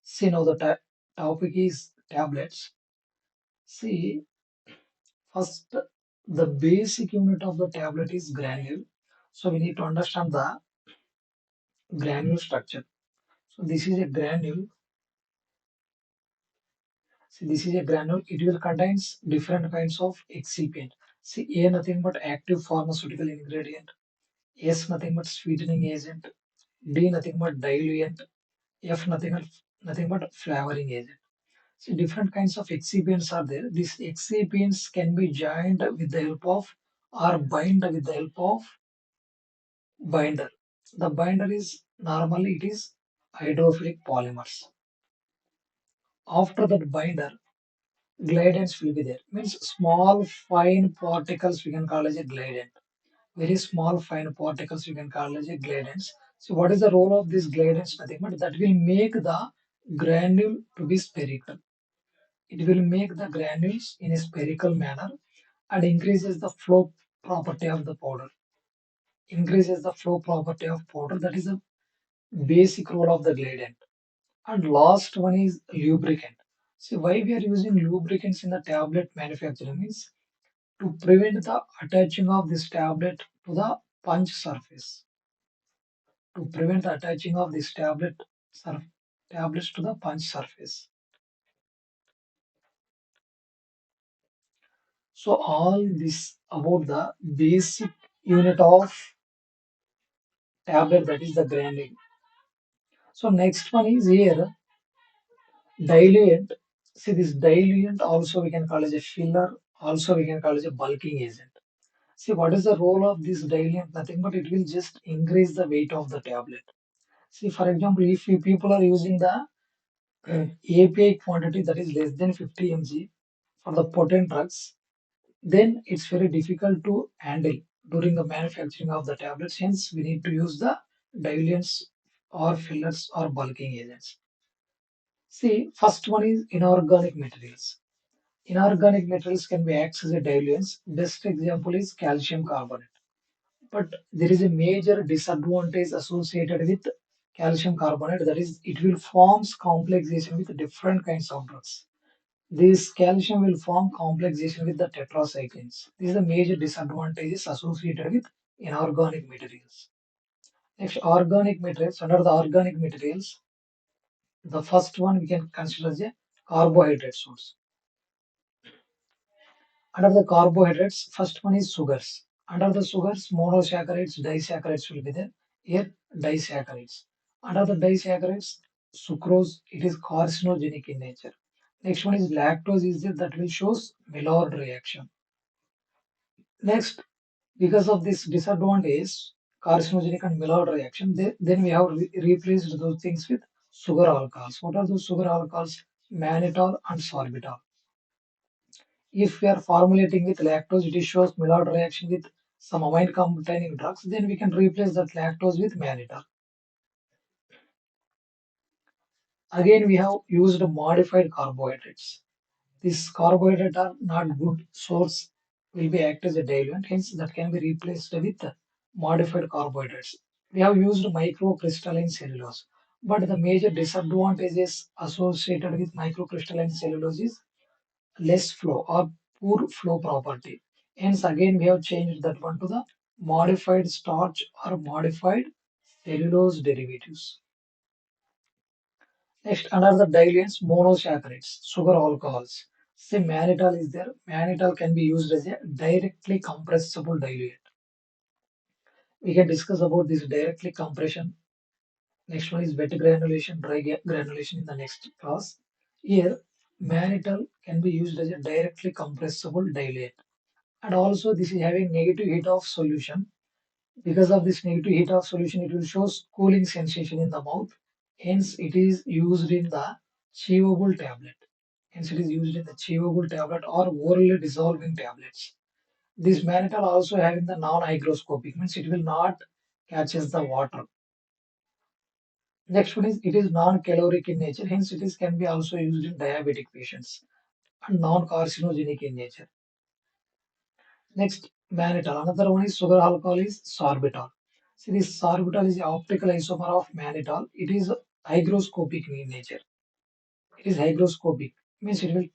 See, now the topic is tablets. See, first, the basic unit of the tablet is granule. So we need to understand the granule structure. So this is a granule. See, this is a granule. It will contains different kinds of excipient. See, A nothing but active pharmaceutical ingredient. S nothing but sweetening agent. D nothing but diluent. F nothing but flavoring agent. So different kinds of excipients are there. These excipients can be joined with the help of or bind with the help of binder. The binder is normally it is hydrophilic polymers. After that binder, glidants will be there. Means small fine particles we can call as a glidant. Very small fine particles we can call as a glidants. So what is the role of these glidants? Nothing but that will make the granule to be spherical. It will make the granules in a spherical manner and increases the flow property of the powder. Increases the flow property of powder. That is a basic role of the gradient. And last one is lubricant. See why we are using lubricants in the tablet manufacturing means to prevent the attaching of this tablet to the punch surface. To prevent the attaching of this tablets to the punch surface. So all this about the basic unit of tablet, that is the granule. So next one is here diluent. See this diluent also we can call as a filler, also we can call as a bulking agent. See what is the role of this diluent? Nothing but it will just increase the weight of the tablet. See for example, if you people are using the API quantity that is less than 50 mg for the potent drugs, then it's very difficult to handle during the manufacturing of the tablets. Hence, we need to use the diluents or fillers or bulking agents. See, first one is inorganic materials. Inorganic materials can be acted as diluents. Best example is calcium carbonate. But there is a major disadvantage associated with calcium carbonate. That is, it will forms complexation with different kinds of drugs. This calcium will form complexation with the tetracyclines. These are the major disadvantages associated with inorganic materials. Next, organic materials. Under the organic materials, the first one we can consider as a carbohydrate source. Under the carbohydrates, first one is sugars. Under the sugars, monosaccharides, disaccharides will be there. Here, disaccharides. Under the disaccharides, sucrose, it is carcinogenic in nature. Next one is lactose is there that will shows Maillard reaction. Next, because of this disadvantage, carcinogenic and Maillard reaction, then we have replaced those things with sugar alcohols. What are those sugar alcohols? Mannitol and sorbitol. If we are formulating with lactose, it shows Maillard reaction with some amine containing drugs, then we can replace that lactose with mannitol. Again, we have used modified carbohydrates. These carbohydrates are not good source, will be act as a diluent, hence that can be replaced with modified carbohydrates. We have used microcrystalline cellulose, but the major disadvantages associated with microcrystalline cellulose is less flow or poor flow property. Hence again we have changed that one to the modified starch or modified cellulose derivatives. Next, another diluents, monosaccharides, sugar alcohols. Say mannitol is there. Mannitol can be used as a directly compressible diluent. We can discuss about this directly compression. Next one is wet granulation, dry granulation in the next class. Here, mannitol can be used as a directly compressible diluent. And also this is having negative heat of solution. Because of this negative heat of solution, it will show cooling sensation in the mouth. Hence, it is used in the chewable tablet. Hence, it is used in the chewable tablet or orally dissolving tablets. This mannitol also having the non-hygroscopic, means it will not catches the water. Next one is it is non-caloric in nature, hence it is can be also used in diabetic patients and non-carcinogenic in nature. Next, mannitol. Another one is sugar alcohol is sorbitol. See, this sorbitol is the optical isomer of mannitol. It is hygroscopic in nature. is hygroscopic, means it will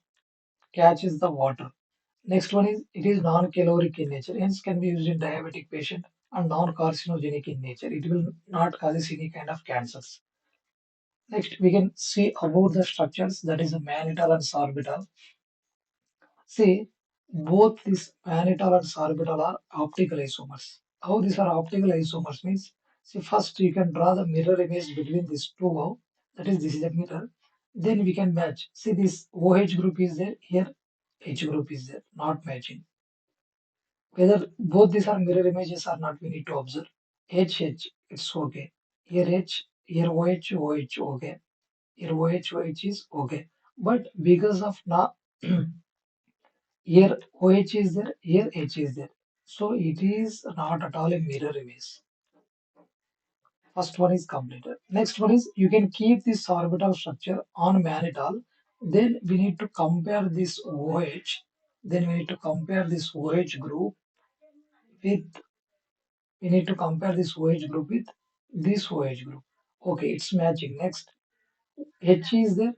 catches the water. Next one is it is non-caloric in nature, hence can be used in diabetic patient and non-carcinogenic in nature. It will not cause any kind of cancers. Next, we can see about the structures that is a mannitol and sorbitol. See, both this mannitol and sorbitol are optical isomers. How these are optical isomers means, see, first you can draw the mirror image between these two. That is, this is a mirror. Then we can match. See, this OH group is there, here H group is there, not matching. Whether both these are mirror images or not, we need to observe. H, it's okay. Here H, here OH, okay. Here OH is okay. But because of now, here OH is there, here H is there. So it is not at all a mirror image. First one is completed. Next one is you can keep this orbital structure on mannitol. Then we need to compare this OH. Then we need to compare this OH group with we need to compare this OH group with this OH group. Okay, it's matching. Next, H is there,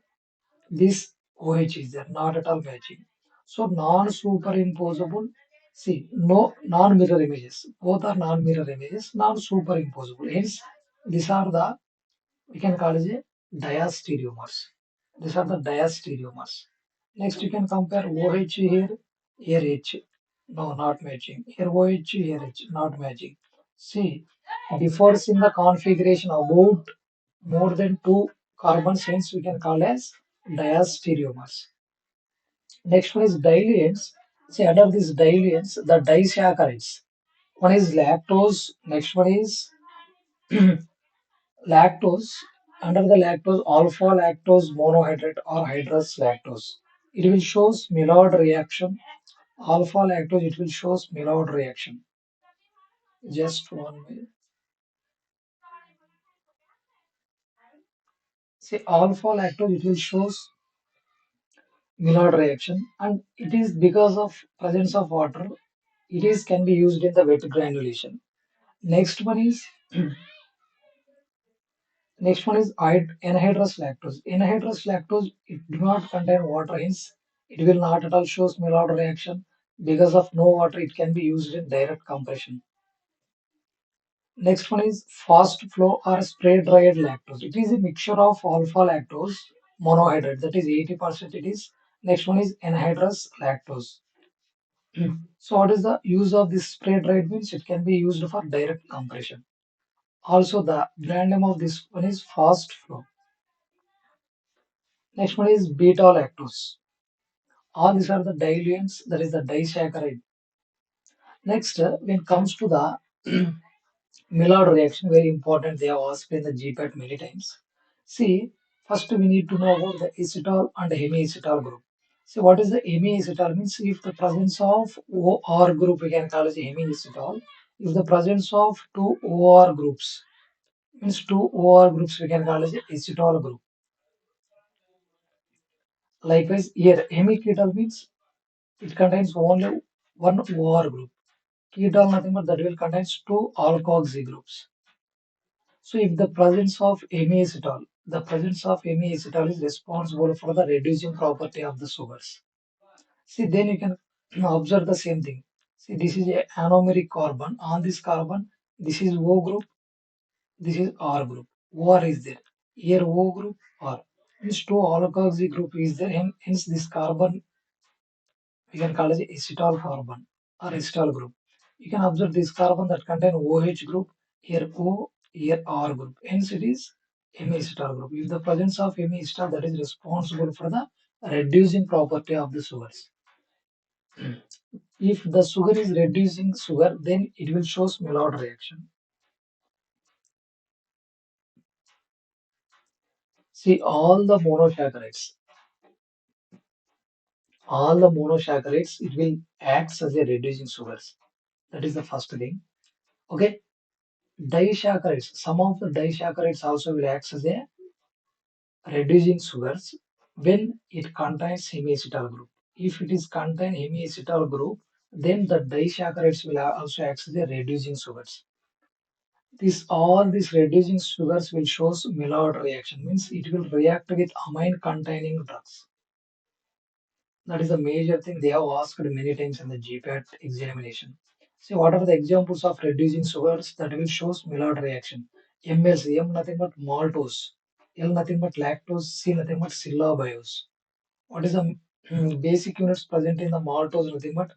this OH is there, not at all matching. So non-superimposable, see, no non-mirror images. Both are non-mirror images, non-superimposable. Hence, these are the, we can call it a diastereomers. These are the diastereomers. Next, you can compare OH here, here H. No, not matching. Here OH, here H, not matching. See, differs in the configuration about more than two carbons, hence we can call as diastereomers. Next one is diluents. See, under these diluents, the disaccharides. One is lactose, next one is lactose. Under the lactose, alpha lactose monohydrate or hydrous lactose. It will shows Maillard reaction. Alpha lactose, it will shows Maillard reaction. Just 1 minute. See, alpha lactose, it will shows Maillard reaction, and it is because of presence of water. It is can be used in the wet granulation. Next one is next one is anhydrous lactose. Anhydrous lactose, it do not contain water, hence it will not at all shows Maillard reaction. Because of no water, it can be used in direct compression. Next one is fast flow or spray dried lactose. It is a mixture of alpha lactose monohydrate, that is 80% it is. Next one is anhydrous lactose. So what is the use of this spray dried means it can be used for direct compression. Also the brand name of this one is fast flow. Next one is beta lactose. All these are the diluents, that is the disaccharide. Next, when it comes to the Maillard reaction, very important, they have asked in the GPAT many times. See, first we need to know about the acetal and hemiacetal group. So what is the hemiacetal means? If the presence of OR group, we can call it hemiacetal. If the presence of two OR groups, means two OR groups, we can call it acetal group. Likewise, here hemiketal means it contains only one OR group. Ketol nothing but that will contains two alkoxy groups. So if the presence of hemiacetal, the presence of hemiacetal is responsible for the reducing property of the sugars. See, then you can observe the same thing. See, this is a anomeric carbon. On this carbon, this is O group, this is R group. OR is there. Here O group, R. Means two alkoxy group is there. Hence this carbon we can call it acetal carbon or acetal group. You can observe this carbon that contain OH group, here O, here R group. Hence it is hemiacetal group. If the presence of hemiacetal, that is responsible for the reducing property of the sugars. If the sugar is reducing sugar, then it will show Maillard reaction. See, all the monosaccharides, it will act as a reducing sugars. That is the first thing. Okay, disaccharides. Some of the disaccharides also will act as a reducing sugars when it contains hemiacetal group. If it is contain hemiacetal group, then the disaccharides will also act as a reducing sugars. All these reducing sugars will shows Maillard reaction, means it will react with amine containing drugs. That is the major thing they have asked many times in the GPAT examination. So what are the examples of reducing sugars that will shows Maillard reaction? MLC, M nothing but maltose, L nothing but lactose, C nothing but syllabiose. What is the basic units present in the maltose? Nothing but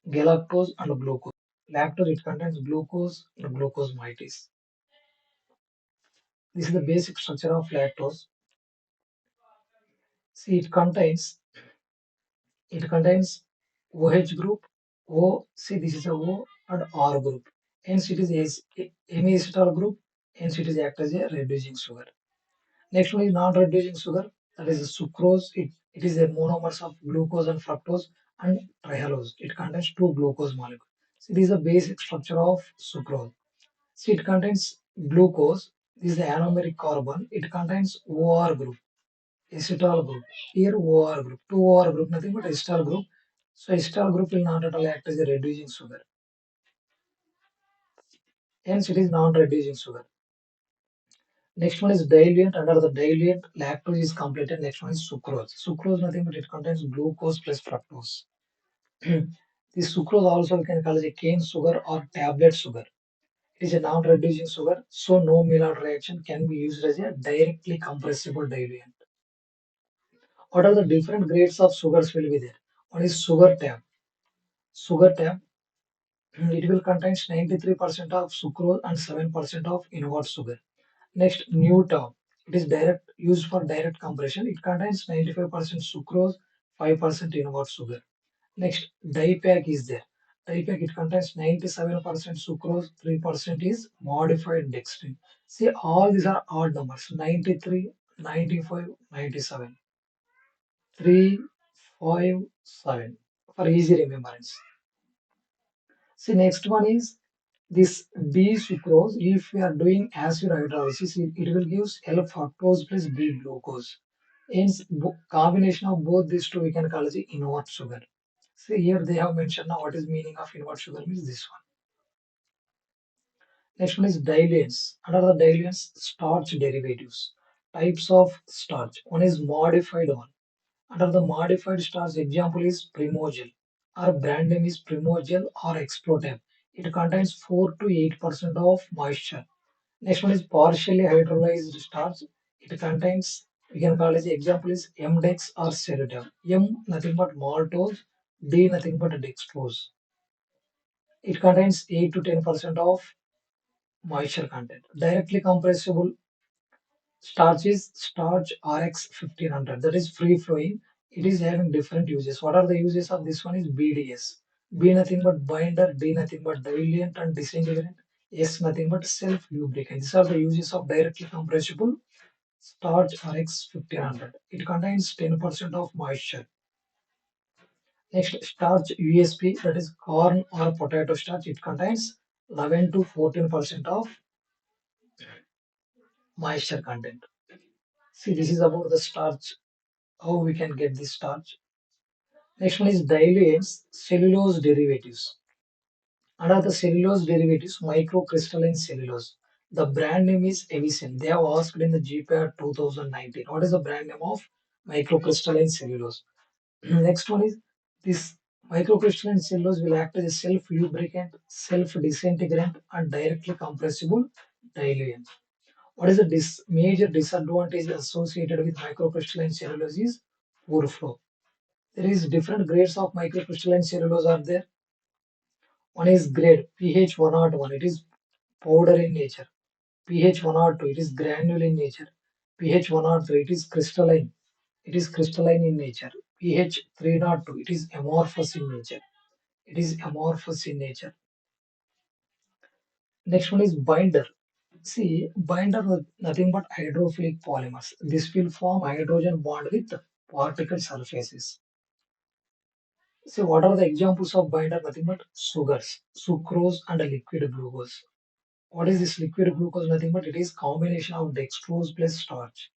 galactose and glucose. Lactose, it contains glucose and glucose moieties. This is the basic structure of lactose. See, it contains OH group, O. See, this is a O and R group. Hence, it is hemiacetal group. Hence, it is act as a reducing sugar. Next one is non-reducing sugar. That is sucrose. It is a monomers of glucose and fructose and trihalose. It contains two glucose molecules. So, this is the basic structure of sucrose. See, it contains glucose. This is the anomeric carbon. It contains OR group, acetal group. Here OR group, two OR group, nothing but acetal group. So acetal group will not at all act as a reducing sugar. Hence, it is non-reducing sugar. Next one is diluent. Under the diluent, lactose is completed. Next one is sucrose. Sucrose, nothing but it contains glucose plus fructose. This sucrose also we can call as a cane sugar or tablet sugar. It is a non-reducing sugar, so no Maillard reaction can be used as a directly compressible diluent. What are the different grades of sugars will be there? One is sugar tab. Sugar tab, it will contain 93% of sucrose and 7% of inward sugar. Next, new tab. It is direct used for direct compression. It contains 95% sucrose, 5% inward sugar. Next, DIPAC is there. DIPAC, it contains 97% sucrose, 3% is modified dextrin. See, all these are odd numbers: 93, 95, 97, 3, 5, 7 for easy remembrance. See, next one is this D-sucrose. If we are doing acid hydrolysis, it will give L-fructose plus D-glucose. Hence, combination of both these two we can call as the invert sugar. See, here they have mentioned now what is meaning of invert sugar means this one. Next one is diluents. Under the diluents, starch derivatives. Types of starch. One is modified one. Under the modified starch, example is Primogel. Our brand name is Primogel or Explotab. It contains 4 to 8% of moisture. Next one is partially hydrolyzed starch. It contains, we can call as example is MDEX or Ceretab. M nothing but maltose, D nothing but dextrose. It contains 8 to 10% of moisture content. Directly compressible starch is starch RX 1500, that is free flowing. It is having different uses. What are the uses of this one is BDS. B nothing but binder, D nothing but diluent and disintegrant, S nothing but self lubricant. These are the uses of directly compressible starch RX 1500. It contains 10% of moisture. Next, starch USP, that is corn or potato starch. It contains 11 to 14% of moisture content. See, this is about the starch, how we can get this starch. Next one is diluents, cellulose derivatives. Under the cellulose derivatives, microcrystalline cellulose. The brand name is Evisen. They have asked in the GPR 2019. What is the brand name of microcrystalline cellulose? Next one is this microcrystalline cellulose will act as a self-lubricant, self-disintegrant, and directly compressible diluent. What is the major disadvantage associated with microcrystalline cellulose is poor flow. There is different grades of microcrystalline cellulose are there. One is grade pH 101, it is powder in nature. pH 102, it is granule in nature. pH 103, it is crystalline in nature. pH 302, it is amorphous in nature. It is amorphous in nature. Next one is binder. See, binder is nothing but hydrophilic polymers. This will form hydrogen bond with particle surfaces. So what are the examples of binder? Nothing but sugars, sucrose and a liquid glucose. What is this liquid glucose? Nothing but it is combination of dextrose plus starch.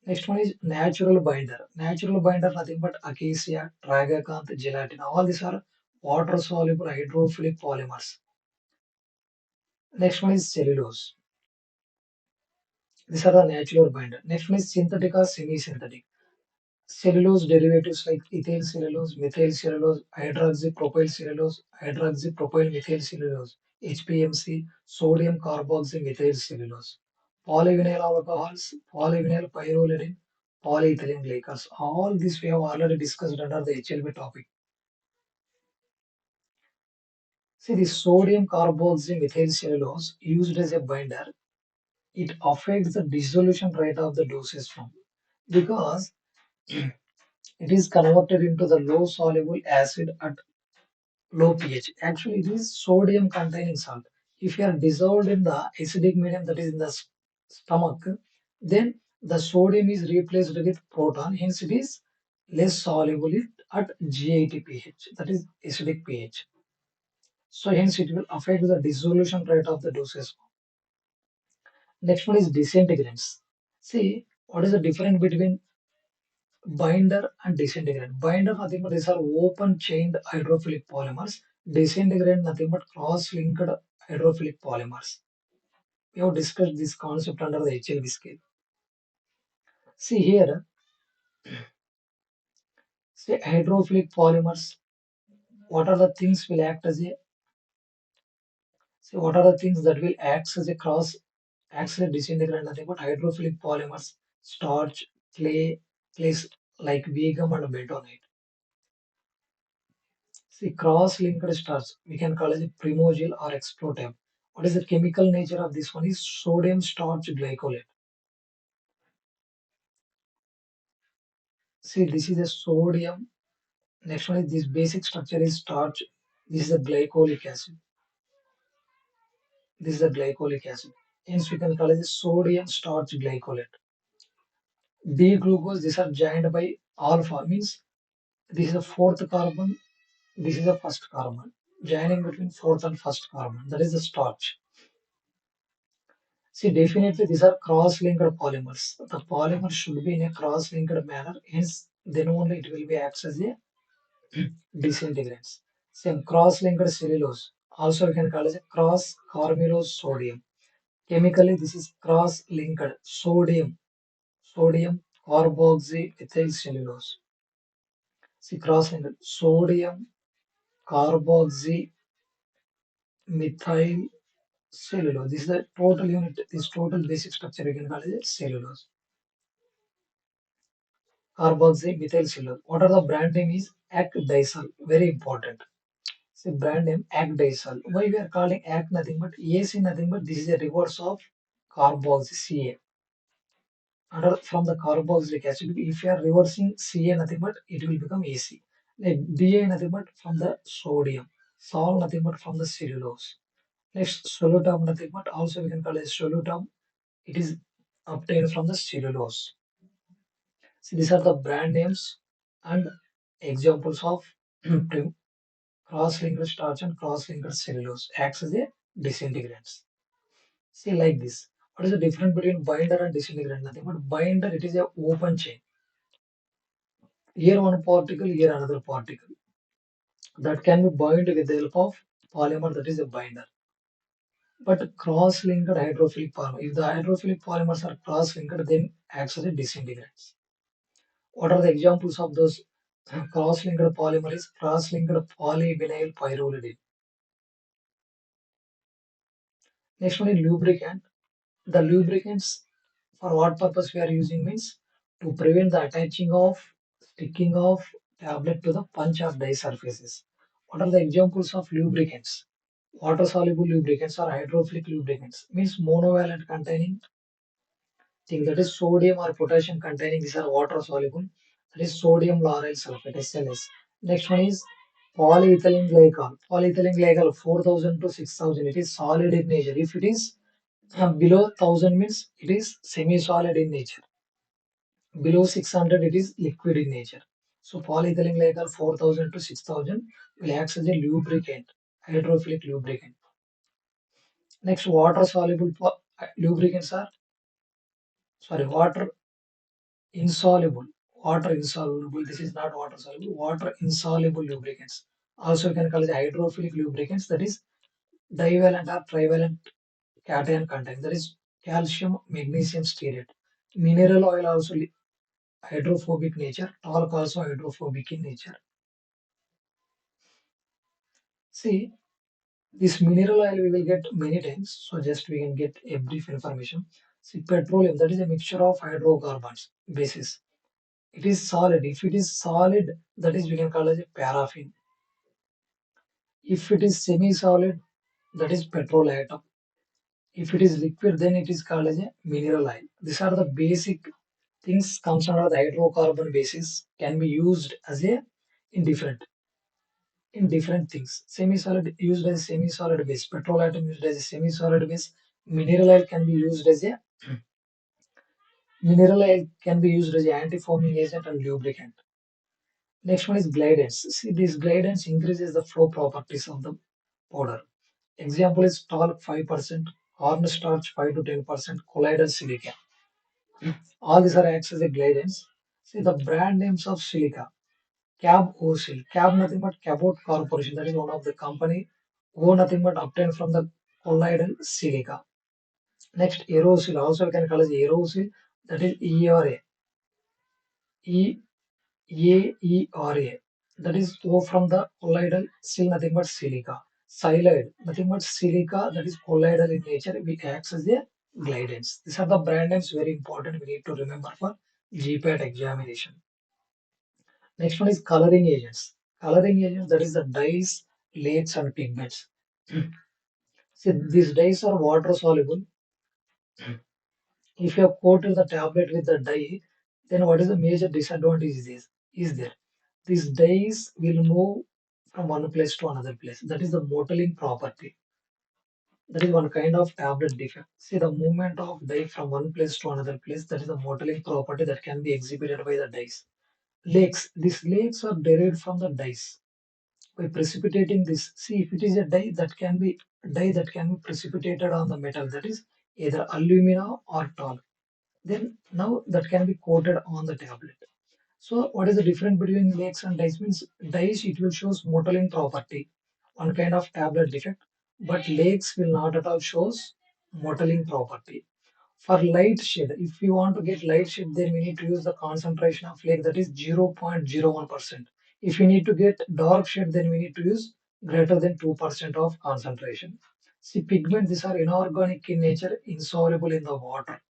Next one is natural binder. Natural binder nothing but acacia, tragacanth, gelatin. All these are water soluble hydrophilic polymers. Next one is cellulose. These are the natural binder. Next one is synthetic or semi-synthetic. Cellulose derivatives like ethyl cellulose, methyl cellulose, hydroxypropyl cellulose, hydroxypropyl methyl cellulose, HPMC, sodium carboxymethyl cellulose, polyvinyl alcohols, polyvinyl pyrrolidine, polyethylene glycols. All this we have already discussed under the HLB topic. See, the sodium carboxymethyl cellulose used as a binder, it affects the dissolution rate of the dosage form because it is converted into the low soluble acid at low pH. Actually, it is sodium containing salt. If you are dissolved in the acidic medium that is in the stomach, then the sodium is replaced with proton. Hence, it is less soluble at G80 pH, that is acidic pH. So, hence, it will affect the dissolution rate of the doses. Next one is disintegrants. See, what is the difference between binder and disintegrant? Binder nothing but these are open chained hydrophilic polymers. Disintegrant nothing but cross-linked hydrophilic polymers. We have discussed this concept under the HLB scale. See here, say hydrophilic polymers. What are the things will act as a say what are the things that will act as a cross acts as a disintegrant? Nothing but hydrophilic polymers, starch, clays like vegum and bentonite. See, cross-linked starch, we can call it primogyl or explotab. What is the chemical nature of this one is sodium starch glycolate. See, this is a sodium. Next one is this basic structure is starch. This is a glycolic acid. This is a glycolic acid. Hence, we can call it sodium starch glycolate. D-glucose, these are joined by alpha, means this is the fourth carbon, this is the first carbon. Joining between fourth and first carbon, that is the starch. See, definitely these are cross-linked polymers. The polymer should be in a cross-linked manner, hence then only it will be acts as a disintegrants. Same cross-linked cellulose. Also we can call it a cross-carbamylose sodium. Chemically, this is cross-linked sodium carboxymethyl cellulose. See, cross-linked sodium carboxymethyl cellulose. This is the total unit, this total basic structure we can call it cellulose. Carboxymethyl cellulose. What are the brand name is Ac diesel. Very important. See brand name Ac diesel. Why we are calling Ac nothing but AC nothing but this is a reverse of carboxy Ca. Under from the carboxylic acid, if you are reversing Ca nothing but it will become AC. Like Da nothing but from the sodium. Sol nothing but from the cellulose. Next solutum nothing but also we can call it solutum. It is obtained from the cellulose. See, these are the brand names and examples of cross-linked starch and cross-linked cellulose acts as a disintegrants. See, like this. What is the difference between binder and disintegrant? Nothing but binder, it is a open chain. Here one particle, here another particle. That can be bound with the help of polymer, that is a binder. But cross-linked hydrophilic polymer, if the hydrophilic polymers are cross-linked, then acts as a disintegrants. What are the examples of those cross-linked polymers? Cross-linked polyvinyl pyrrolidine. Next one is lubricant. The lubricants for what purpose we are using means to prevent the attaching of sticking of tablet to the punch or dye surfaces. What are the examples of lubricants? Water soluble lubricants or hydrophilic lubricants means monovalent containing thing, that is sodium or potassium containing, these are water soluble, that is sodium lauryl sulfate SLS. Next one is polyethylene glycol. Polyethylene glycol 4000 to 6000, it is solid in nature. If it is below 1000 means it is semi-solid in nature. Below 600 it is liquid in nature. So polyethylene glycol 4000 to 6000 will act as a lubricant, hydrophilic lubricant. Next water soluble lubricants are water insoluble. Water insoluble. This is not water soluble. Water insoluble lubricants. Also, you can call it hydrophilic lubricants. That is divalent or trivalent cation content, that is calcium magnesium stearate. Mineral oil also hydrophobic nature, talc also hydrophobic in nature. See, this mineral oil we will get many times, so just we can get a brief information. See, petroleum, that is a mixture of hydrocarbons basis. It is solid. If it is solid, that is we can call as a paraffin. If it is semi-solid, that is petrol atom. If it is liquid, then it is called as a mineral oil. These are the basic things comes under the hydrocarbon basis, can be used as a in different in different things. Semi-solid used as a semi-solid base, petrol atom used as a semi-solid base, mineral oil can be used as a mineral oil can be used as an anti-foaming agent and lubricant. Next one is glidance. See, this glidance increases the flow properties of the powder. Example is talc 5%, cornstarch 5 to 10%, colloidal silica. All these are acts as a glidance. See the brand names of silica. Cab Osil. Cab nothing but Cabot Corporation. That is one of the company. O nothing but obtained from the colloidal silica. Next Aerosil. Also we can call as Aerosil. That is ERA. EAERA. That is O from the colloidal sil nothing but silica. Xylide. Nothing but silica that is colloidal in nature. It acts as a glidance. These are the brand names very important. We need to remember for GPAT examination. Next one is coloring agents. Coloring agents, that is the dyes, lates, and pigments. See, these dyes are water soluble. If you have coated the tablet with the dye, then what is the major disadvantage is there? These dyes will move from one place to another place. That is the mottling property. That is one kind of tablet defect. See, the movement of dye from one place to another place, that is the mottling property that can be exhibited by the dyes. Lakes. These lakes are derived from the dyes. By precipitating this, see if it is a dye that can be precipitated on the metal, that is either alumina or talc, then now that can be coated on the tablet. So what is the difference between lakes and dyes? Means dyes it will shows mottling property, one kind of tablet defect, but lakes will not at all shows mottling property. For light shade, if you want to get light shade, then we need to use the concentration of lake, that is 0.01%. If you need to get dark shade, then we need to use greater than 2% of concentration. See, pigments, these are inorganic in nature, insoluble in the water.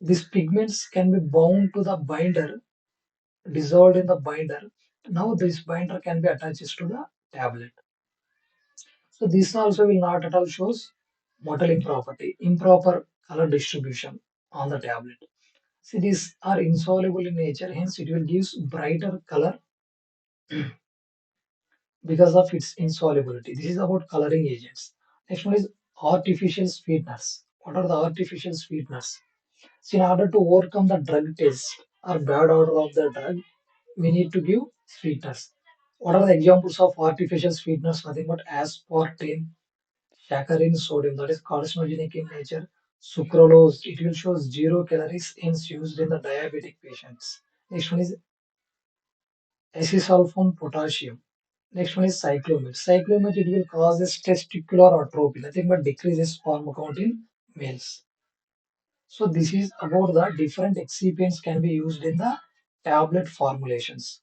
These pigments can be bound to the binder, dissolved in the binder. Now this binder can be attached to the tablet. So this also will not at all shows mottling property, improper color distribution on the tablet. See, these are insoluble in nature, hence it will give brighter color because of its insolubility. This is about coloring agents. Next one is artificial sweeteners. What are the artificial sweeteners? So in order to overcome the drug taste or bad odor of the drug, we need to give sweeteners. What are the examples of artificial sweeteners? Nothing but aspartame, saccharin, sodium, that is carcinogenic in nature. Sucralose, it will show 0 calories, hence used in the diabetic patients. Next one is acesulfame potassium. Next one is cyclomet. Cyclomet, it will cause a testicular atrophy, nothing but decreases sperm count in males. So this is about the different excipients can be used in the tablet formulations.